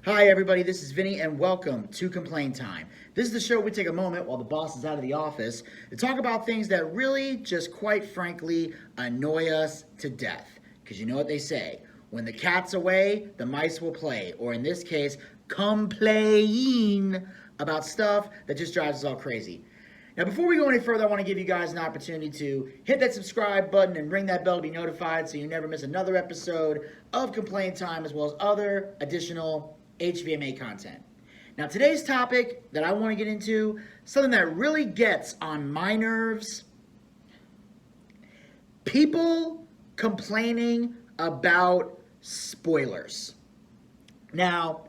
Hi everybody, this is Vinny and welcome to Complain Time. This is the show where we take a moment while the boss is out of the office to talk about things that really, just quite frankly, annoy us to death. Because you know what they say, when the cat's away, the mice will play. Or in this case, complain about stuff that just drives us all crazy. Now, before we go any further, I want to give you guys an opportunity to hit that subscribe button and ring that bell to be notified so you never miss another episode of Complain Time, as well as other additional HVMA content. Now, today's topic that I want to get into, something that really gets on my nerves: people complaining about spoilers. Now,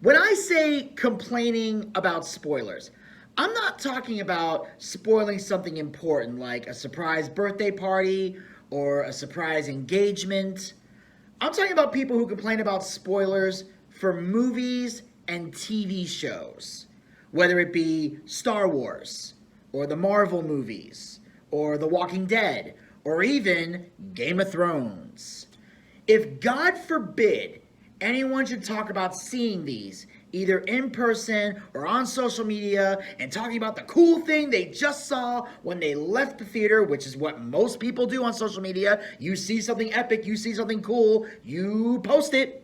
when I say complaining about spoilers, I'm not talking about spoiling something important like a surprise birthday party or a surprise engagement. I'm talking about people who complain about spoilers for movies and TV shows, whether it be Star Wars or the Marvel movies or The Walking Dead or even Game of Thrones. If, God forbid, anyone should talk about seeing these either in person or on social media and talking about the cool thing they just saw when they left the theater, which is what most people do on social media. You see something epic, you see something cool, you post it.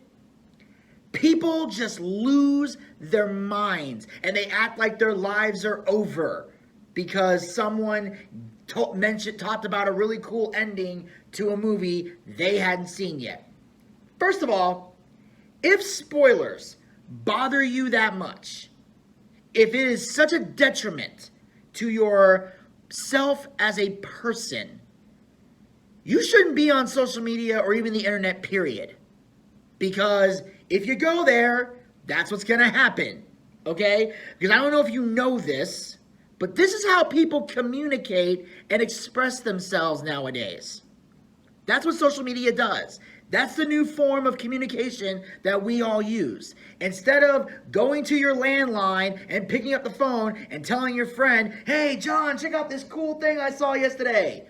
People just lose their minds and they act like their lives are over because someone talked about a really cool ending to a movie they hadn't seen yet. First of all, if spoilers bother you that much, if it is such a detriment to yourself as a person, you shouldn't be on social media or even the internet, period. Because if you go there, that's what's going to happen, okay? Because I don't know if you know this, but this is how people communicate and express themselves nowadays. That's what social media does. That's the new form of communication that we all use. Instead of going to your landline and picking up the phone and telling your friend, hey, John, check out this cool thing I saw yesterday.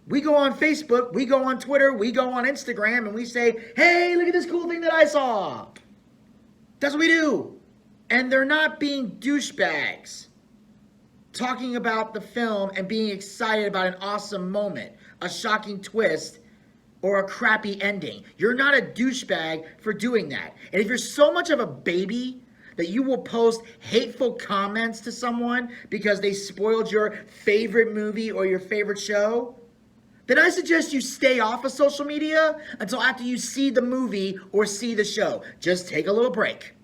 We go on Facebook, we go on Twitter, we go on Instagram, and we say, hey, look at this cool thing that I saw. That's what we do. And they're not being douchebags, talking about the film and being excited about an awesome moment, a shocking twist, or a crappy ending. You're not a douchebag for doing that. And if you're so much of a baby that you will post hateful comments to someone because they spoiled your favorite movie or your favorite show, then I suggest you stay off of social media until after you see the movie or see the show. Just take a little break.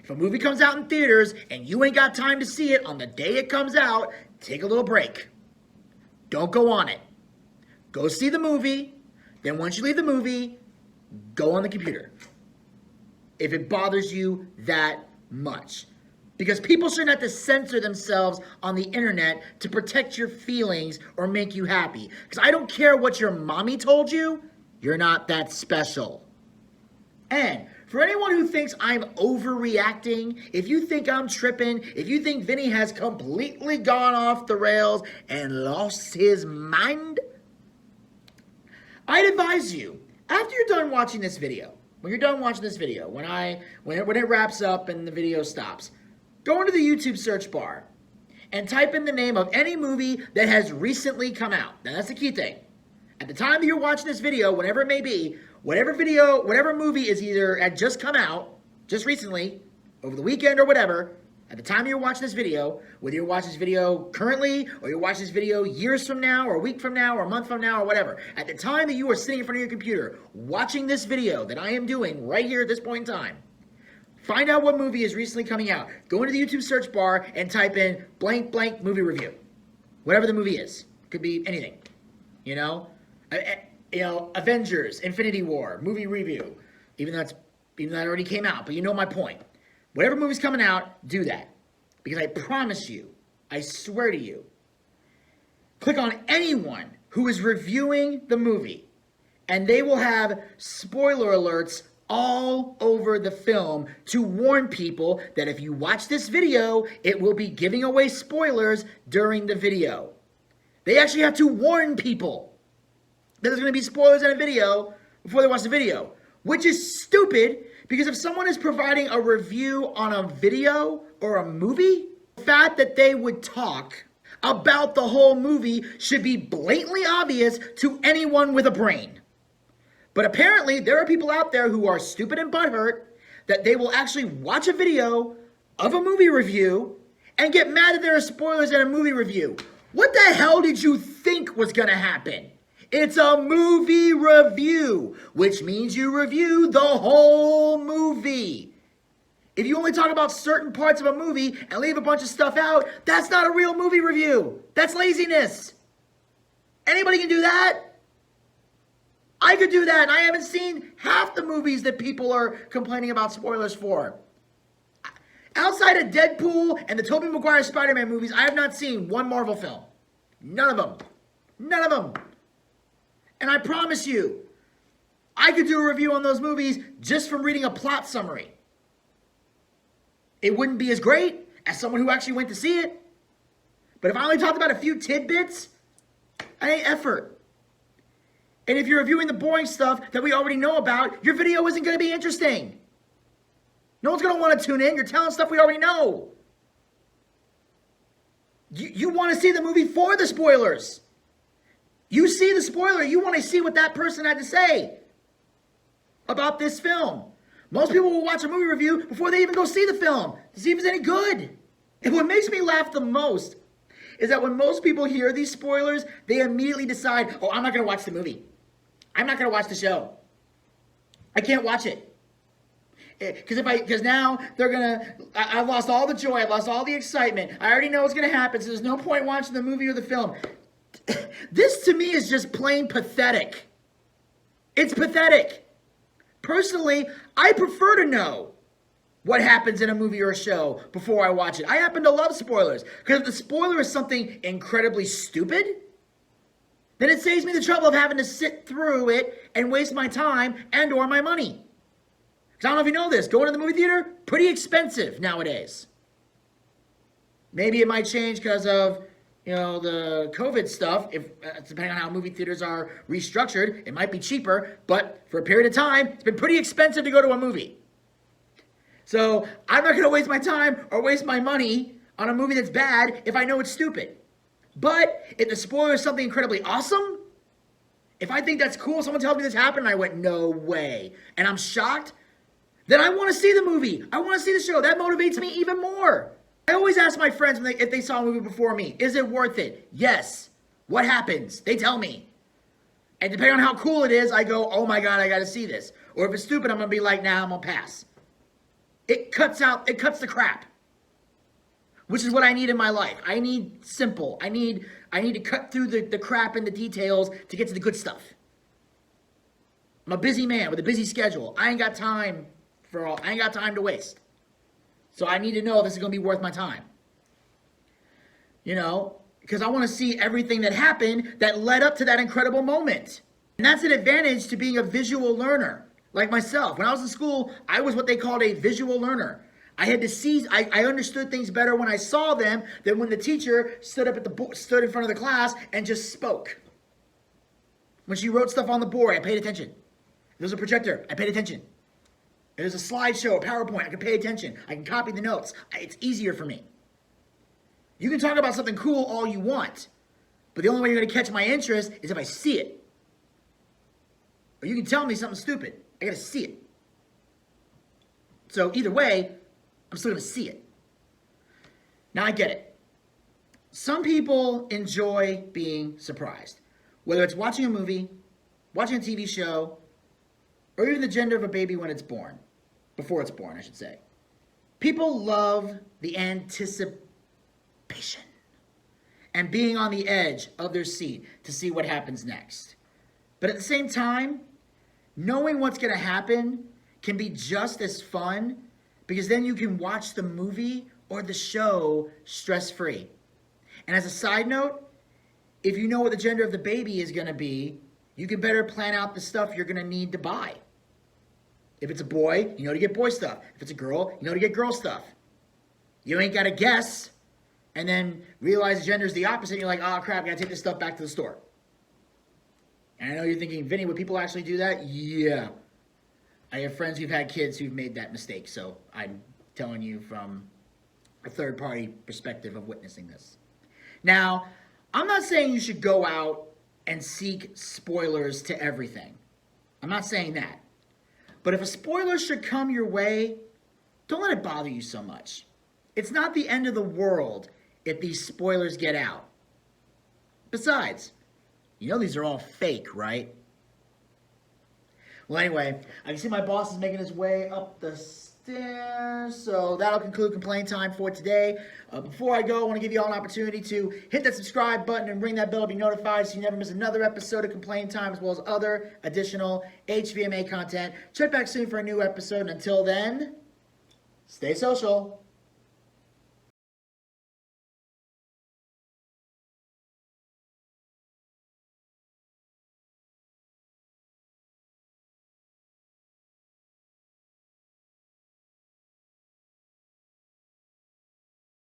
If a movie comes out in theaters and you ain't got time to see it on the day it comes out, take a little break. Don't go on it. Go see the movie. Then once you leave the movie, go on the computer. If it bothers you that much. Because people shouldn't have to censor themselves on the internet to protect your feelings or make you happy. Because I don't care what your mommy told you, you're not that special. And for anyone who thinks I'm overreacting, if you think I'm tripping, if you think Vinny has completely gone off the rails and lost his mind, I'd advise you, after you're done watching this video, when it wraps up and the video stops, go into the YouTube search bar and type in the name of any movie that has recently come out. Now, that's the key thing. At the time that you're watching this video, whatever it may be, whatever movie is either had just come out, just recently, over the weekend or whatever, at the time you're watching this video, whether you're watching this video currently or you're watching this video years from now or a week from now or a month from now or whatever, at the time that you are sitting in front of your computer watching this video that I am doing right here at this point in time, find out what movie is recently coming out. Go into the YouTube search bar and type in blank blank movie review. Whatever the movie is. Could be anything. Avengers, Infinity War, movie review. Even though that already came out, but you know my point. Whatever movie's coming out, do that. Because I promise you, I swear to you, click on anyone who is reviewing the movie, and they will have spoiler alerts all over the film to warn people that if you watch this video, it will be giving away spoilers during the video. They actually have to warn people that there's going to be spoilers in a video before they watch the video, which is stupid Because if someone is providing a review on a video or a movie, the fact that they would talk about the whole movie should be blatantly obvious to anyone with a brain. But apparently, there are people out there who are stupid and butthurt that they will actually watch a video of a movie review and get mad that there are spoilers in a movie review. What the hell did you think was going to happen? It's a movie review, which means you review the whole movie. If you only talk about certain parts of a movie and leave a bunch of stuff out, that's not a real movie review. That's laziness. Anybody can do that. I could do that, and I haven't seen half the movies that people are complaining about spoilers for. Outside of Deadpool and the Tobey Maguire Spider-Man movies, I have not seen one Marvel film. None of them. None of them. And I promise you, I could do a review on those movies just from reading a plot summary. It wouldn't be as great as someone who actually went to see it. But if I only talked about a few tidbits, that ain't effort. And if you're reviewing the boring stuff that we already know about, your video isn't going to be interesting. No one's going to want to tune in. You're telling stuff we already know. You want to see the movie for the spoilers. You see the spoiler, you want to see what that person had to say about this film. Most people will watch a movie review before they even go see the film to see if it's any good. And what makes me laugh the most is that when most people hear these spoilers, they immediately decide, oh, I'm not going to watch the movie. I'm not going to watch the show. I can't watch it. Because now they're going to, I lost all the joy, I lost all the excitement. I already know what's going to happen, so there's no point watching the movie or the film. This to me is just plain pathetic. It's pathetic. Personally, I prefer to know what happens in a movie or a show before I watch it. I happen to love spoilers, because if the spoiler is something incredibly stupid, then it saves me the trouble of having to sit through it and waste my time and or my money. Because I don't know if you know this, going to the movie theater, pretty expensive nowadays. Maybe it might change because of, the COVID stuff. If depending on how movie theaters are restructured, it might be cheaper. But for a period of time, it's been pretty expensive to go to a movie. So I'm not going to waste my time or waste my money on a movie that's bad if I know it's stupid. But if the spoiler is something incredibly awesome, if I think that's cool, someone tells me this happened and I went, no way, and I'm shocked, then I want to see the movie. I want to see the show. That motivates me even more. I always ask my friends if they saw a movie before me, is it worth it? Yes. What happens? They tell me. And depending on how cool it is, I go, oh my God, I got to see this. Or if it's stupid, I'm going to be like, nah, I'm going to pass. It cuts the crap. Which is what I need in my life. I need simple. I need to cut through the crap and the details to get to the good stuff. I'm a busy man with a busy schedule. I ain't got time to waste. So I need to know this is going to be worth my time. Because I want to see everything that happened that led up to that incredible moment. And that's an advantage to being a visual learner, like myself. When I was in school, I was what they called a visual learner. I had to see, I understood things better when I saw them than when the teacher stood in front of the class and just spoke. When she wrote stuff on the board, I paid attention. If there was a projector, I paid attention. If there's a slideshow, a PowerPoint, I can pay attention. I can copy the notes. It's easier for me. You can talk about something cool all you want, but the only way you're going to catch my interest is if I see it. Or you can tell me something stupid. I got to see it. So either way, I'm still going to see it. Now I get it. Some people enjoy being surprised. Whether it's watching a movie, watching a TV show, or even the gender of a baby when it's born. Before it's born, I should say. People love the anticipation and being on the edge of their seat to see what happens next. But at the same time, knowing what's going to happen can be just as fun, because then you can watch the movie or the show stress-free. And as a side note, if you know what the gender of the baby is going to be, you can better plan out the stuff you're going to need to buy. If it's a boy, you know to get boy stuff. If it's a girl, you know to get girl stuff. You ain't got to guess and then realize the gender's the opposite. And you're like, oh crap, I got to take this stuff back to the store. And I know you're thinking, Vinny, would people actually do that? Yeah. I have friends who've had kids who've made that mistake, so I'm telling you from a third party perspective of witnessing this. Now, I'm not saying you should go out and seek spoilers to everything. I'm not saying that. But if a spoiler should come your way, don't let it bother you so much. It's not the end of the world if these spoilers get out. Besides, you know these are all fake, right? Well, anyway, I can see my boss is making his way up the stairs, so that'll conclude complaint time for today. Before I go, I want to give you all an opportunity to hit that subscribe button and ring that bell to be notified so you never miss another episode of Complaint Time, as well as other additional HVMA content. Check back soon for a new episode, and until then, stay social.